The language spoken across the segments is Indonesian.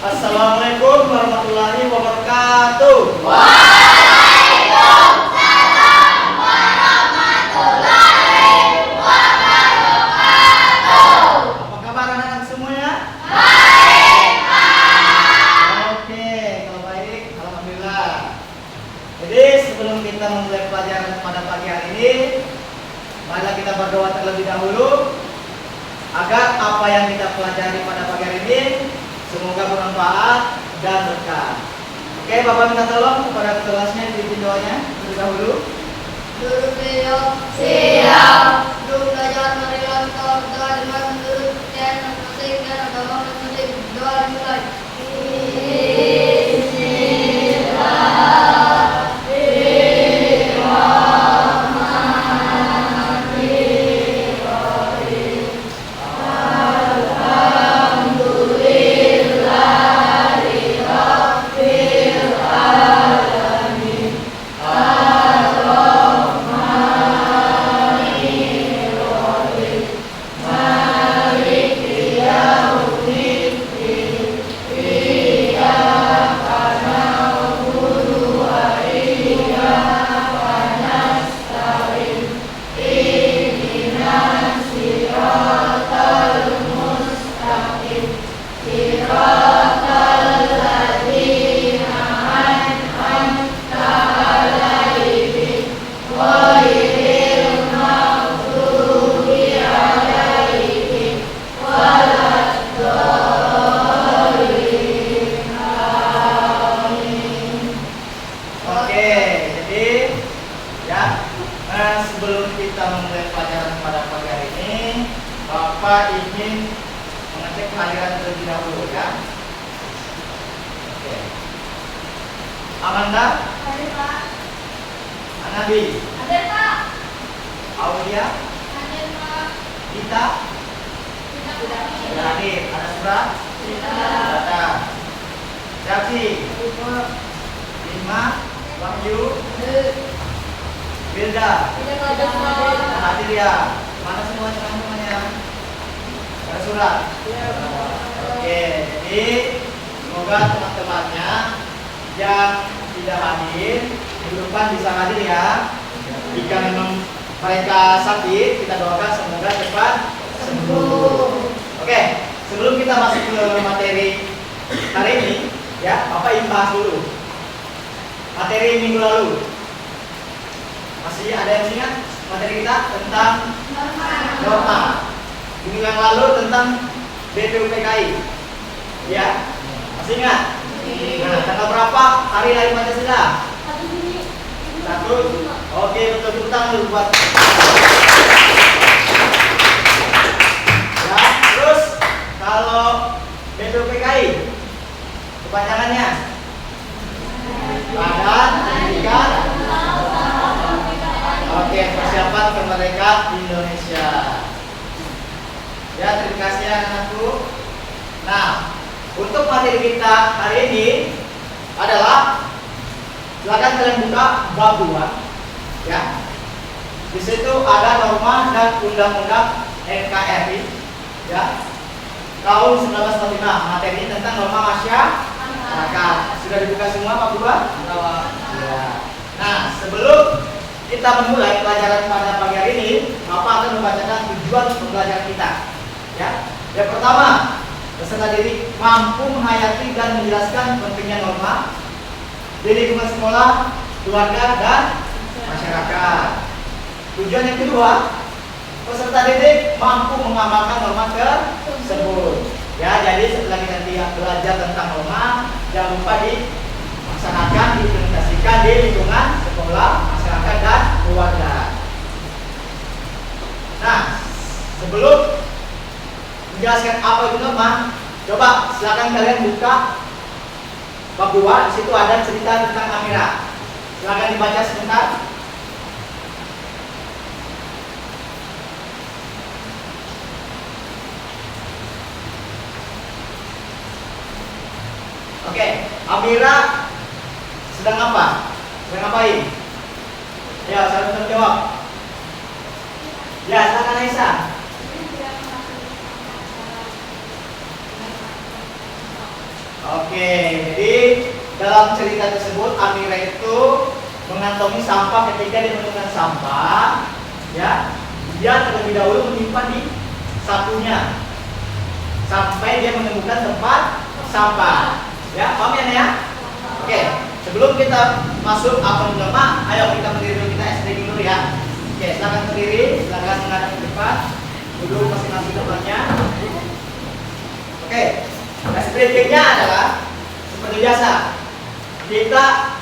Assalamualaikum warahmatullahi wabarakatuh. Waalaikumsalam warahmatullahi wabarakatuh. Apa kabar anak-anak semuanya? Baik, Pak. Oke, kalau baik, alhamdulillah. Jadi sebelum kita memulai pelajaran pada pagi hari ini, marilah kita berdoa terlebih dahulu agar apa yang kita pelajari pada pagi hari ini semoga bermanfaat dan berkah. Oke, Bapak minta tolong kepada kelasnya dipimpin doanya terlebih dahulu. Guru beliau siap. Guru belajar marilah kita berdoa dengan menurut dan masing dan agama masing. Doa dimulai. Sebelum kita memulai pelajaran pada pagi hari ini, Bapak ingin mengecek aliran terlebih dahulu ya. Oke. Amanda, Ada Pak. Anabi, Ada Pak. Aulia, Ada Pak. Dita, Kita sudah sudah hadir. Ada surat? Sudah. Ada. Jati, Lima, Wahyu, Bilda, hadir ya. Mana semuanya teman-temannya? Ada surat? Oke, jadi semoga teman-temannya yang tidak hadir minggu depan bisa hadir ya. Jika memang mereka sakit, kita doakan semoga cepat sembuh. Oke, sebelum kita masuk ke materi hari ini, ya, Bapak ingin bahas dulu materi minggu lalu. Masih ada yang ingat materi kita tentang norma. Minggu yang lalu tentang BPUPKI. Ya, masih ingat? Nah, tanggal berapa hari lahir Pancasila? 1. Oke, betul, tepuk tangan dulu buat. Ya, terus kalau BPUPKI kepanjangannya Badan Pendidikan. Oke, persiapan kemerdekaan Indonesia. Ya, terima kasih ya anakku. Nah, untuk materi kita hari ini adalah, silakan kalian buka bab 2 ya. Di situ ada norma dan undang-undang NKRI ya. Tahun 1945, materi tentang norma masyarakat. Sudah dibuka semua Pak Buba? Ya. Nah, sebelum kita memulai pelajaran pada pagi hari ini, Bapak akan membacakan tujuan pembelajaran kita. Ya, yang pertama, peserta didik mampu menghayati dan menjelaskan pentingnya norma di lingkungan sekolah, keluarga, dan masyarakat. Tujuan yang kedua, peserta didik mampu mengamalkan norma tersebut. Ya, jadi setelah kita nanti belajar tentang norma, jangan lupa dilaksanakan, diimplementasikan di lingkungan sekolah, masyarakat, dan keluarga. Nah, sebelum menjelaskan apa itu norma, coba silakan kalian buka bab 2. Di situ ada cerita tentang Amira. Silakan dibaca sebentar. Oke, Amira sedang apa? Sedang ngapain? Ya, saya jawab. Ya, silakan Aisyah. Oke, jadi dalam cerita tersebut Amira itu mengantongi sampah. Ketika dia menemukan sampah, ya, dia terlebih dahulu menyimpan di sakunya sampai dia menemukan tempat sampah. Ya, paham ya? Oke, sebelum kita masuk apa yang norma, ayo kita berdiri dulu, kita SD dulu ya. Oke, silakan berdiri, silakan menghadap ke depan, duduk masing-masing tempatnya. Oke, tes briefingnya adalah seperti biasa, kita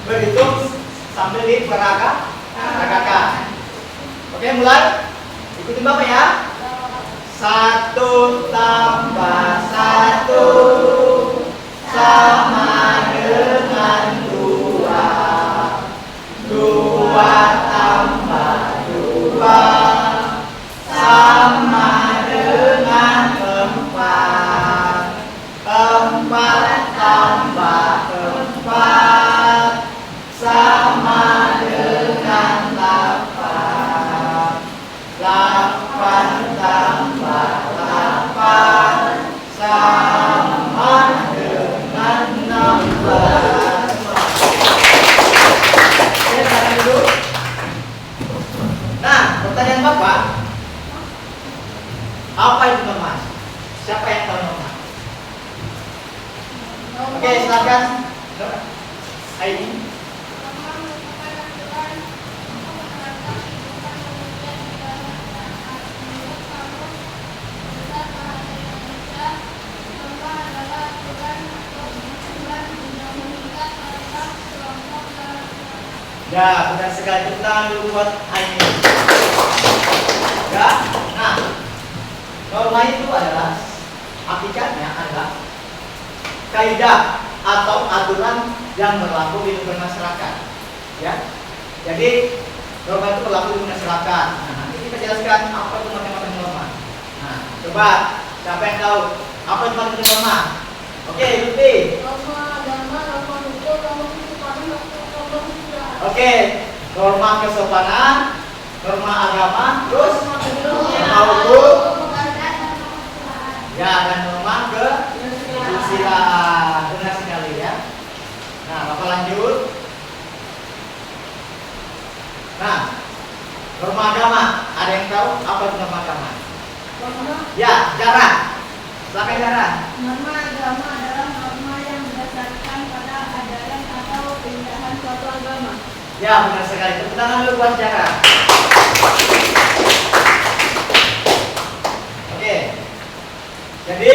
berhitung sambil diperagakan. Oke, mulai. Ikutin Bapak ya. 1 tambah 1 sama dengan 2. 2 tambah 2 sama dengan 4. 4 tambah 4 sama dengan 8. 8 tambah 8 sama dengan 16. Oke, silakan duduk. Nah, pertanyaan Bapak, apa itu norma? Siapa yang tahu norma? Oke, silakan. Aini. Ya, benar sekali. Tepuk tangan dulu buat Aini. Ya, nah, norma itu adalah hakikatnya adalah kaidah atau aturan yang berlaku di lingkungan masyarakat. Ya, jadi norma itu berlaku di masyarakat. Nah, nanti kita jelaskan apa itu macam-macam norma. Nah, coba siapa yang tahu apa itu macam norma? Oke, Lutfi. Norma agama, norma hukum, norma kesopanan, norma budaya. Oke, norma kesopanan, norma agama, terus norma hukum, ya, dan norma kesusilaan. Benar sekali ya. Nah, Bapak lanjut. Nah, norma agama, ada yang tahu apa itu norma agama? Ya, jarak. Silakan jarak. Norma agama adalah norma yang berdasarkan pada ajaran atau keindahan suatu agama. Ya, benar sekali. Tepuk tangan dulu buat jarak. Oke. Jadi,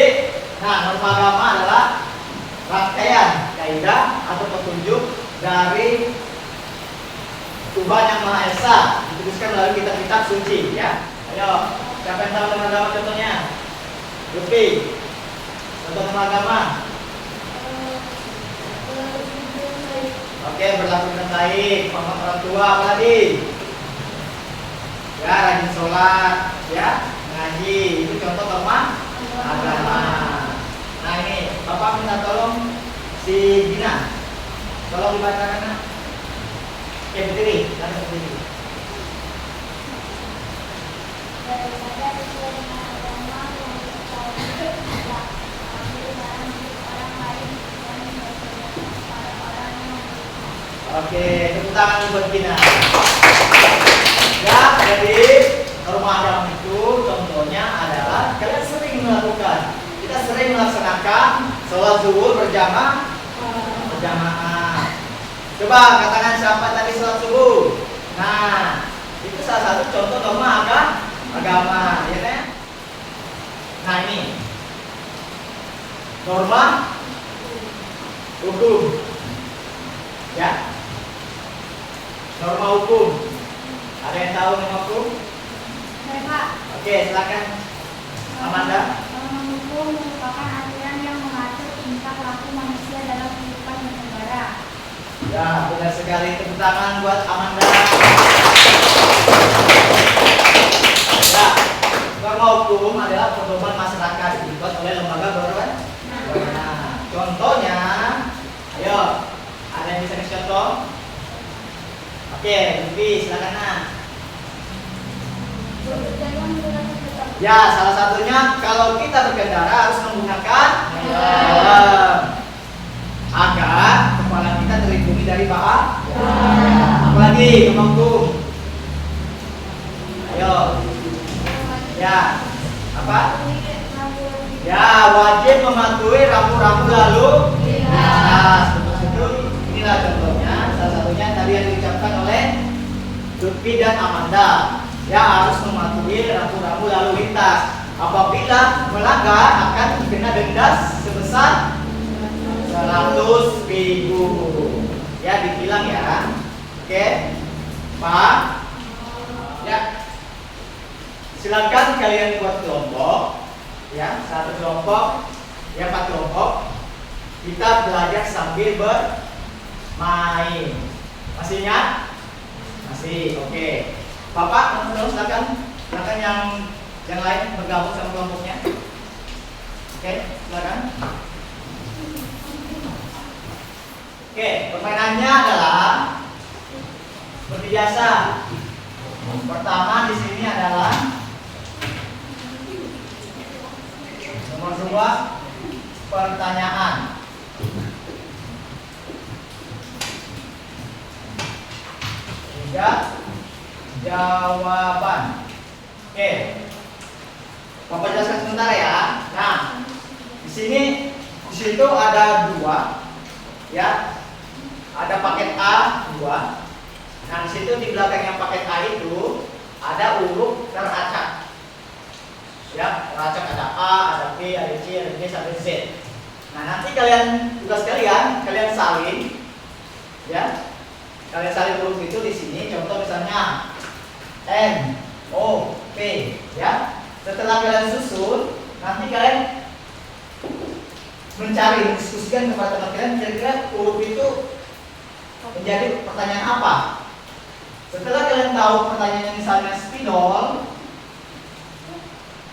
nah, norma agama adalah rangkaian kaidah atau petunjuk dari Tuhan Yang Maha Esa, dituliskan melalui kitab-kitab suci ya. Ayo, siapa yang tahu norma agama contohnya? Lutfi. Contoh norma agama. Oke, berlaku dengan baik, hormat orang tua, apa lagi? Ya, rajin sholat, ya, ngaji, itu contoh norma agama. Nah, ini Bapak minta tolong si Gina, tolong dibacakan. Oke, berdiri, lalu berdiri. Daripada sesuai dengan agama yang diketahui telah mengambil barang milik orang lain dan membagikan kepada orang yang membutuhkan. Oke, tepuk tangan buat Gina. Ya, jadi norma agama itu contohnya adalah kalian sering melakukan. Kita sering melaksanakan sholat zuhur berjamaah. Coba katakan siapa tadi sholat subuh. Nah, itu salah satu contoh norma agama, ya kan? Nah, ini Norma hukum. Ya. Norma hukum. Ada yang tahu norma hukum? Saya, Pak. Oke, silakan. Amanda. Norma hukum merupakan aturan yang mengatur tingkah laku manusia dalam kehidupan bernegara. Ya, benar sekali. Tepuk tangan buat Amanda. Ya, norma hukum adalah pedoman masyarakat dibuat oleh lembaga berwenang. Contohnya, ayo, ada yang bisa kasih contoh? Oke, Luffy, silakan Nah. Ya, salah satunya kalau kita berkendara harus menggunakan helm agar kepala kita terlindungi dari bahaya. Apalagi kemampu. Ayo. Ya. Apa? Ya, wajib mematuhi rambu-rambu lalu lintas. Betul. Inilah contohnya. Salah satunya tadi yang diucapkan oleh Lutfi dan Amanda. Ya, harus mematuhi rambu-rambu lalu lintas. Apabila melanggar akan dikena denda sebesar 100.000. Ya, ditilang ya. Oke. Pak. Ya. Silakan kalian buat kelompok. Ya, satu kelompok, ya 4 kelompok. Kita belajar sambil bermain. Masih ingat? Masih. Oke. Bapak, silakan yang lain bergabung sama kelompoknya. Oke, silakan. Oke, permainannya adalah seperti biasa. Pertama di sini adalah nomor 2 pertanyaan. 3 jawaban. Oke. Bapak jelaskan sebentar ya. Nah, di situ ada 2 ya. Ada paket A 2. Nah, di situ di belakangnya paket A itu ada huruf teracak. Ya, teracak ada A, ada B, ada C, ada D sampai Z. Nah, nanti tugas kalian salin ya. Kalian salin huruf itu di sini. Contoh misalnya N, O, P ya. Setelah kalian susun, nanti kalian mendiskusikan kepada teman kalian kira-kira huruf itu menjadi pertanyaan apa. Setelah kalian tahu pertanyaannya misalnya spidol,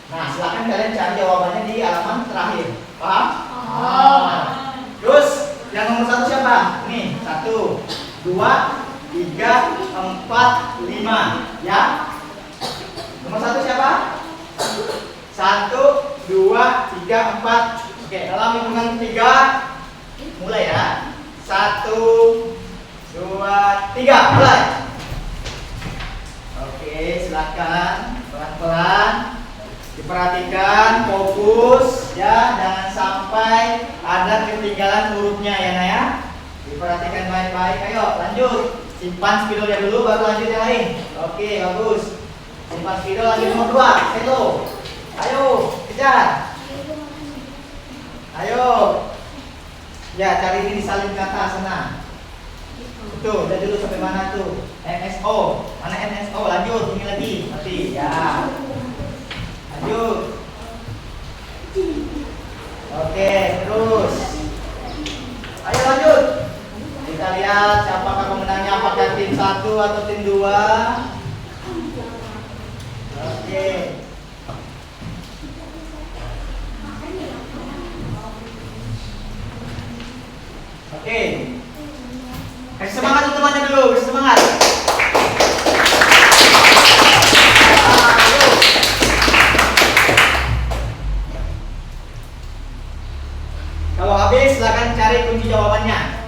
nah silakan kalian cari jawabannya di halaman terakhir. Paham? Nah, terus yang nomor 1 siapa? Nih, 1, 2, 3, 4, 5 ya. Nomor 1 siapa? 1, 2, 3, 4. Oke, dalam hitungan 3 mulai ya. 1, 2, 3 mulai. Oke, silakan pelan-pelan diperhatikan, fokus ya, jangan sampai ada ketinggalan hurufnya ya Nah ya. Diperhatikan baik-baik. Ayo lanjut, simpan spidolnya dulu baru lanjut yang lain. Oke, bagus. Simpan spidol, lanjut nomor 2. Hello. Ayo kejar. Ayo. Ya, cari ini disalin ke atas sana. Tuh, udah dulu sampai mana tuh? NSO. Mana NSO? Lanjut, ini lagi. Mati. Ya. Lanjut. Oke, terus. Ayo lanjut. Kita lihat siapakah pemenangnya, apakah tim 1 atau tim 2. Oke. Oke. Kasih semangat untuk temannya dulu, kasih semangat. Kalau habis silakan cari kunci jawabannya.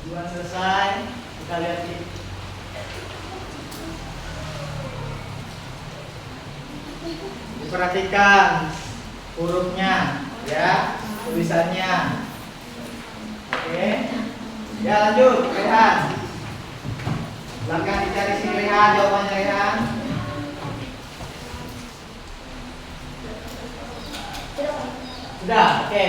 Buat selesai, kita lihat nih. Diperhatikan hurufnya, ya, tulisannya. Oke, ya lanjut, Rehan. Silakan dicari si Rehan, jawabannya Rehan. Sudah, oke.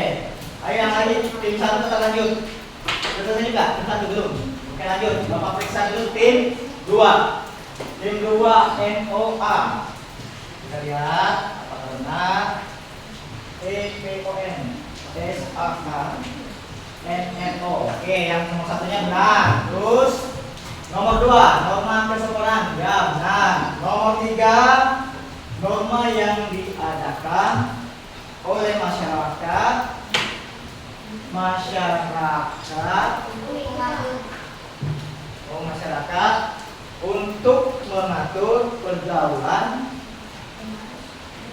Ayo yang lagi tim 1 kita lanjut. Sudah selesai juga? Tim 1 belum? Oke lanjut. Bapak periksa dulu tim 2. Tim 2 NOA. Kita lihat apakah benar. TPON SAK NNO. Oke, yang nomor satunya benar. Terus nomor 2 norma keseluruhan. Ya benar. Nomor 3 norma yang diadakan oleh masyarakat untuk mengatur pergaulan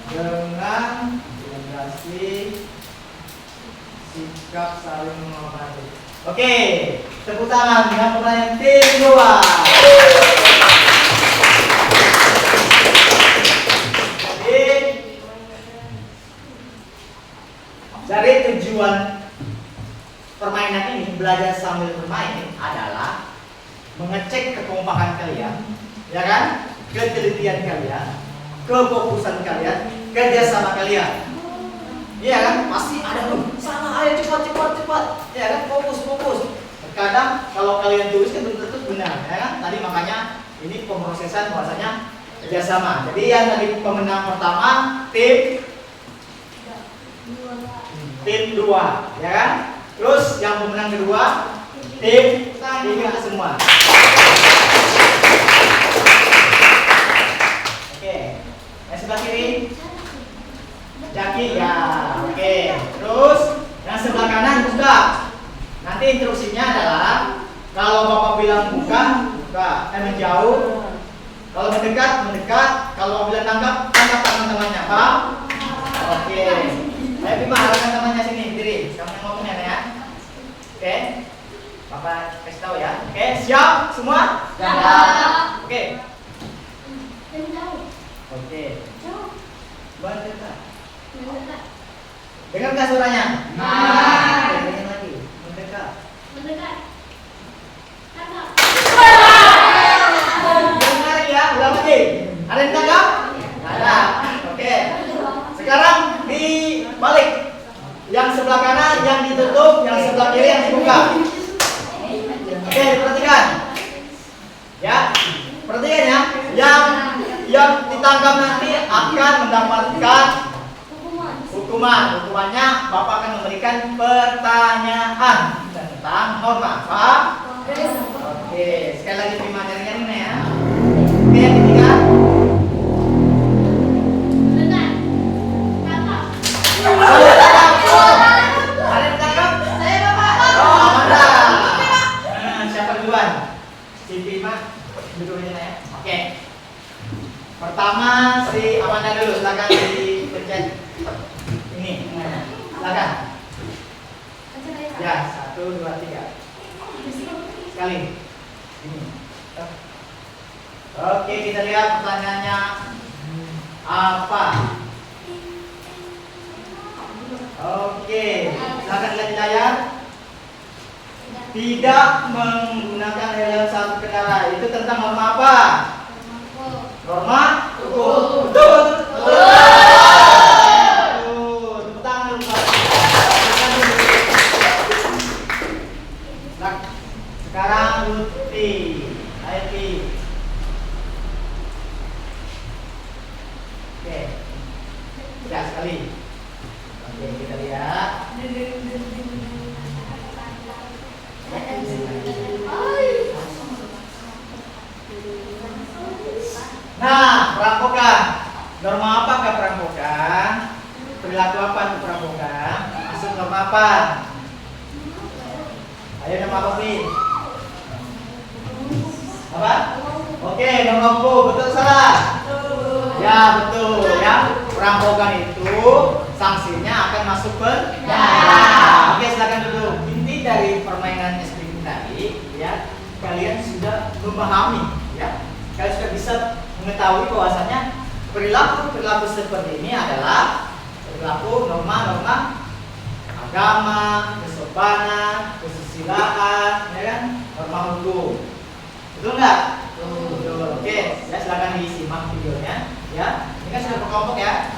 dengan generasi sikap saling menghormati. Oke, tepuk tangan dengan pertanyaan tim 2. Jadi tujuan permainan ini, belajar sambil bermain, adalah mengecek kekompakan kalian, ya kan? Ketelitian kalian, kefokusan kalian, kerjasama kalian. Iya kan? Pasti ada sana, ayo cepat, ya kan? Fokus. Terkadang kalau kalian tulis kan belum tentu benar, ya kan? Tadi makanya ini pemrosesan bahasanya kerjasama. Jadi yang tadi pemenang pertama tim 2, ya kan? Terus yang pemenang kedua tim 3 semua. Oke, yang sebelah kiri Jaki ya. Oke, terus yang sebelah kanan buka. Nanti instruksinya adalah kalau bapak bilang buka, menjauh. Kalau mendekat. Kalau bilang tangkap teman-temannya, Pak. Oke. Ayo Bima, arahkan temannya sini, diri. Kamu yang ngomongnya ya. Oke. Bapak kasih tahu ya. Oke, siap semua? Siap. Oke. Oke. Mendekat. Dengar nggak suaranya? Dengar lagi. Mendekat. Dengar ya, ulang lagi. Ada yang tangkap? Ada. Oke. Sekarang dibalik. Yang sebelah kanan yang ditutup, yang sebelah kiri yang dibuka. Oke, perhatikan. Ya, perhatikan ya. Yang ditangkap nanti akan mendapatkan hukuman. Hukumannya Bapak akan memberikan pertanyaan tentang norma. Paham? Oke, sekali lagi terima jaringan ini ya. Oke, yang ketiga. Ada yang ditangkap? Saya Bapak. Oh, Amanda. Siapa duluan? Si Bima duluan ya. Oke. Pertama si Amanda dulu, silakan dipencet ini. Silakan. Ya, 1, 2, 3. Sekali. Ini. Oke, kita lihat pertanyaannya apa. Oke, silakan lihat di layar. Tidak menggunakan helm saat berkendara itu tentang norma apa? Norma hukum. Betul. Tepuk tangan dulu, Pak. Nah, sekarang Lutfi. Ayo Fi. Oke. Ya, sekali. Oke, kita lihat. Nah, perampokan. Norma apakah perampokan? Perilaku apa itu perampokan? Masuk norma apa? Ayo norma apa sih? Apa? Oke, norma hukum. Betul salah? Ya, betul ya. Perampokan itu sanksinya akan masuk penjara. Oke, silakan duduk. Inti dari permainan SPG tadi ya, kalian sudah memahami ya. Kalian sudah bisa mengetahui bahwasanya perilaku seperti ini adalah perilaku norma-norma agama, kesopanan, kesusilaan, ya kan? Norma hukum. Betul nggak? Betul. Oke, ya silakan disimak videonya ya. Ini kan sudah berkelompok ya.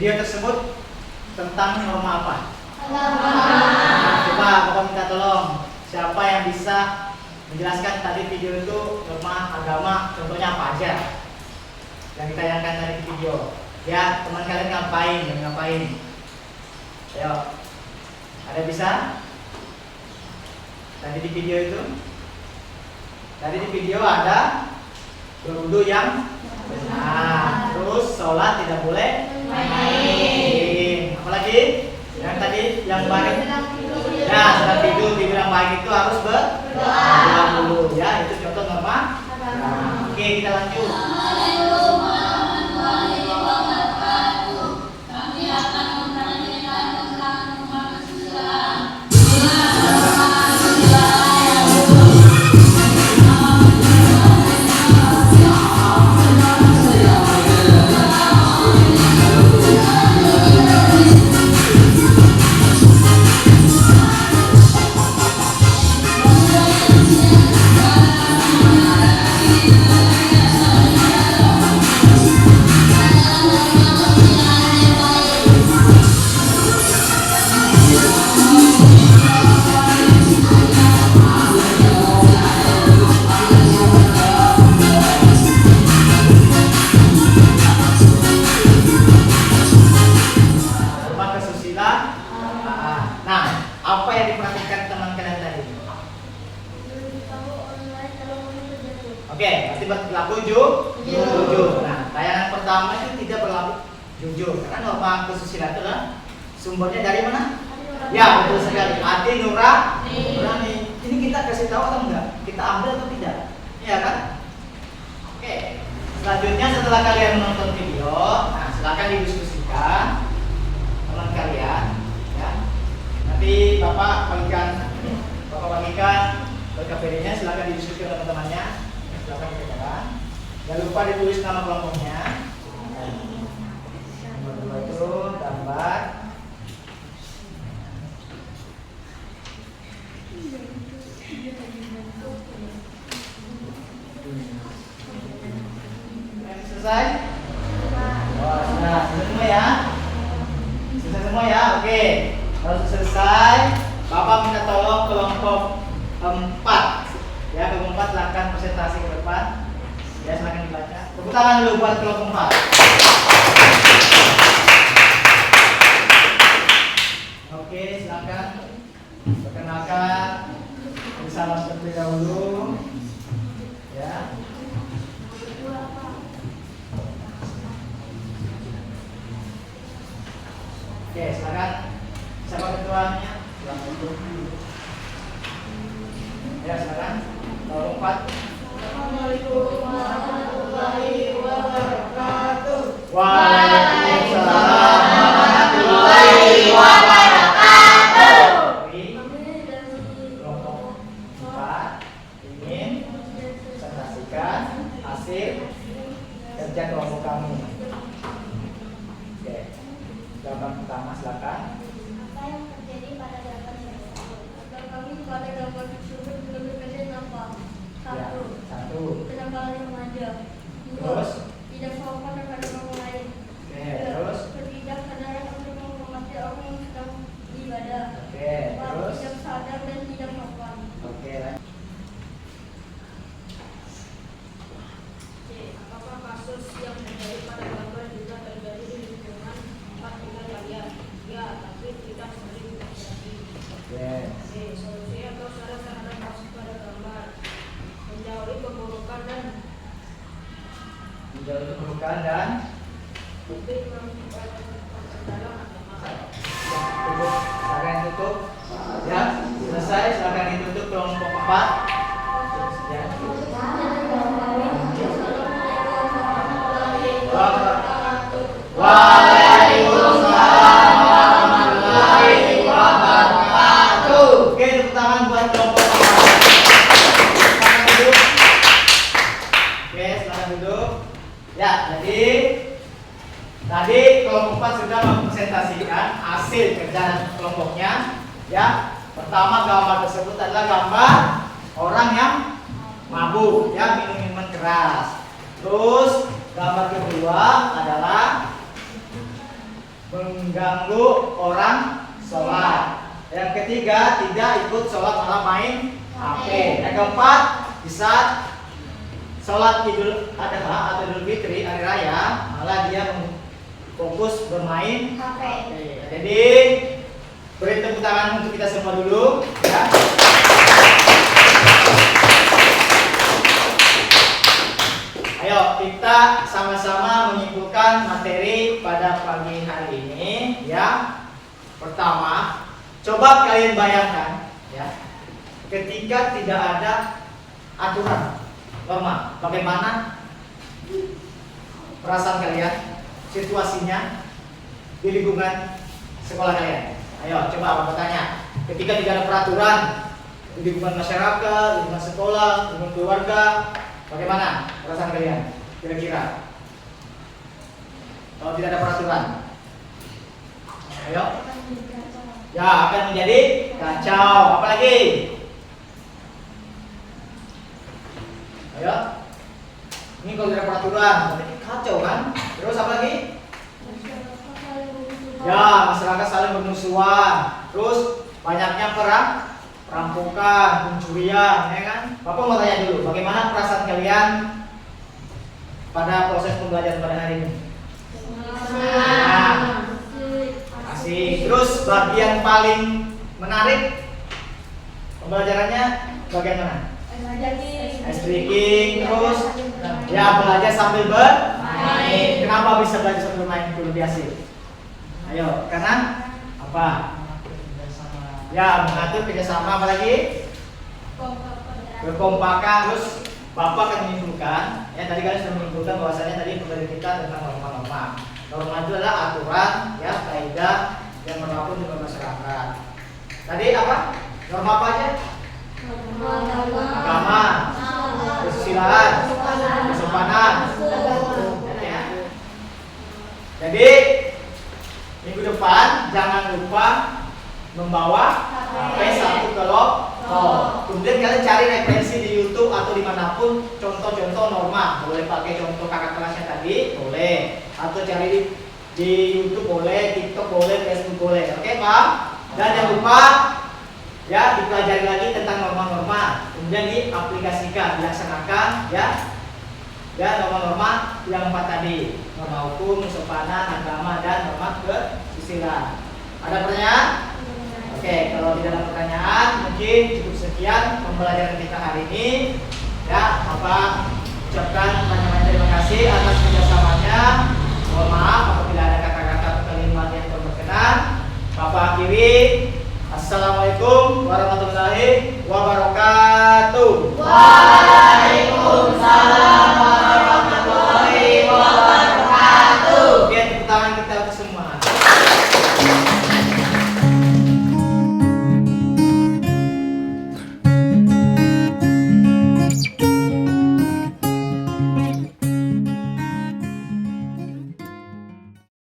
Video tersebut tentang norma apa? Nah, coba Bapak minta tolong siapa yang bisa menjelaskan tadi video itu norma agama, contohnya apa aja yang ditayangkan tadi di video. Ya, teman kalian ngapain dan ngapain? Ayo, ada bisa? Tadi di video itu? Tadi di video ada berwudu yang benar. Terus sholat tidak boleh main. Apalagi? Yang tadi yang baik. Ya, sedang tidur dibilang baik itu harus berdoa dulu. Ya, itu contoh norma. Oke, kita lanjut. Nah, apa yang diperhatikan teman kalian tadi? Oke, berarti berlaku jujur. Nah, tayangan pertama itu tidak berlaku jujur karena norma kesusilaan itu adalah sumbernya dari mana? Ya, betul sekali. Hati nurani. Ini kita kasih tahu atau enggak? Kita ambil atau tidak? Iya kan? Oke. Selanjutnya setelah kalian menonton video, nah silakan didiskusikan teman kalian. Nanti Bapak bagikan BKPD-nya, silakan didiskusikan teman-temannya. Silakan dikatakan. Jangan lupa ditulis nama kelompoknya. Nomor itu gambar. Selesai? Oh, sudah semua ya? Selesai semua ya? Oke. Kalau selesai, Bapak minta tolong kelompok 4. Ya, kelompok 4 silakan presentasi ke depan. Ya, silakan dibaca. Tepuk tangan dulu buat kelompok 4. Oke, silakan. Perkenalkan, salam terlebih dahulu. Ya. Oke, silakan. Siapa ketuanya? Ya, silakan. Nomor 4. Assalamualaikum warahmatullahi wabarakatuh. Waalaikumsalam warahmatullahi wabarakatuh. Kelompok 4 ingin presentasikan hasil kerja kelompok kami. Oke. Gambar pertama silakan. Apa yang terjadi pada gambar tersebut? Agar kami pada gambar tersebut lebih pendek nampak. Ya, 1. Penampilan remaja. 2. Terus? Tidak sopan terhadap orang lain. Oke, terus? Tidak sadar untuk menghormati orang yang sedang beribadah. Oke, terus? Tidak sadar dan tidak sopan. Oke. Apakah kasus yang terjadi pada gambar juga terjadi di lingkungan tempat tinggal kalian? Ya, tapi tidak sering terjadi. Oke. Solusi atau saran terhadap kasus pada gambar: menjauhi keburukan dan lebih memperdalam agama. Tutup, silakan tutup. Ya, selesai. Silakan ditutup kelompok 4. Ya. Waalaikumsalam warahmatullahi wabarakatuh. Oke, tepuk tangan buat kelompok 4. Silakan duduk. Oke, silakan duduk. Ya, jadi tadi kelompok 4 sudah mempresentasikan hasil kerja kelompoknya. Ya, pertama gambar tersebut adalah gambar orang yang mabuk, ya, minum minuman keras. Terus gambar kedua adalah mengganggu orang sholat. Yang ketiga, tidak ikut sholat malah main HP. Yang keempat, di saat sholat Idul Adha atau Idul Fitri hari raya malah dia fokus bermain HP. Jadi beri tepuk tangan untuk kita semua dulu ya. Ayo kita sama-sama menyimpulkan materi pada pagi hari ini ya. Pertama, coba kalian bayangkan ya, ketika tidak ada aturan norma, bagaimana perasaan kalian, situasinya di lingkungan sekolah kalian? Ayo coba aku bertanya, ketika tidak ada peraturan di lingkungan masyarakat, lingkungan sekolah, lingkungan keluarga, bagaimana perasaan kalian kira-kira? Kalau tidak ada peraturan, ayo. Ya, akan menjadi kacau. Apalagi? Ayo. Ini kalau tidak ada peraturan, berarti kacau kan? Terus apa lagi? Ya, masyarakat saling bermusuhan. Terus banyaknya perampokan, pencurian, ya kan? Bapak mau tanya dulu, bagaimana perasaan kalian pada proses pembelajaran pada hari ini? Asik. Terus bagian paling menarik pembelajarannya bagian mana? Ice breaking. Terus ya belajar sambil bermain. Kenapa bisa belajar sambil bermain itu lebih asik? Ayo, karena apa? Ya mengatur kerjasama, apa lagi? Berkompakan. Terus Bapak akan menyimpulkan, ya tadi kalian sudah menyimpulkan bahwasanya tadi pembelajaran kita tentang norma-norma. Norma itu adalah aturan, ya kaidah yang berlaku di masyarakat. Tadi apa? Norma apa aja? Agama, kesusilaan, kesopanan. Ya. Jadi minggu depan jangan lupa membawa HP satu kelompok. Kemudian kalian cari referensi di YouTube atau dimanapun contoh-contoh norma. Boleh pakai contoh kakak kelasnya tadi, boleh. Atau cari di YouTube boleh, TikTok boleh, Facebook boleh. Oke Pak? Dan jangan lupa ya dipelajari lagi tentang norma-norma. Kemudian diaplikasikan, dilaksanakan ya. Ya norma-norma yang 4 tadi. Norma hukum, kesopanan, agama, dan norma kesusilaan. Ada pertanyaan? Oke, kalau tidak ada pertanyaan, mungkin cukup sekian pembelajaran kita hari ini. Ya, Bapak ucapkan banyak-banyak terima kasih atas kerjasamanya. Mohon maaf apabila ada kata-kata atau kalimat yang kurang berkenan. Bapak akhiri. Assalamualaikum warahmatullahi wabarakatuh. Waalaikumsalam.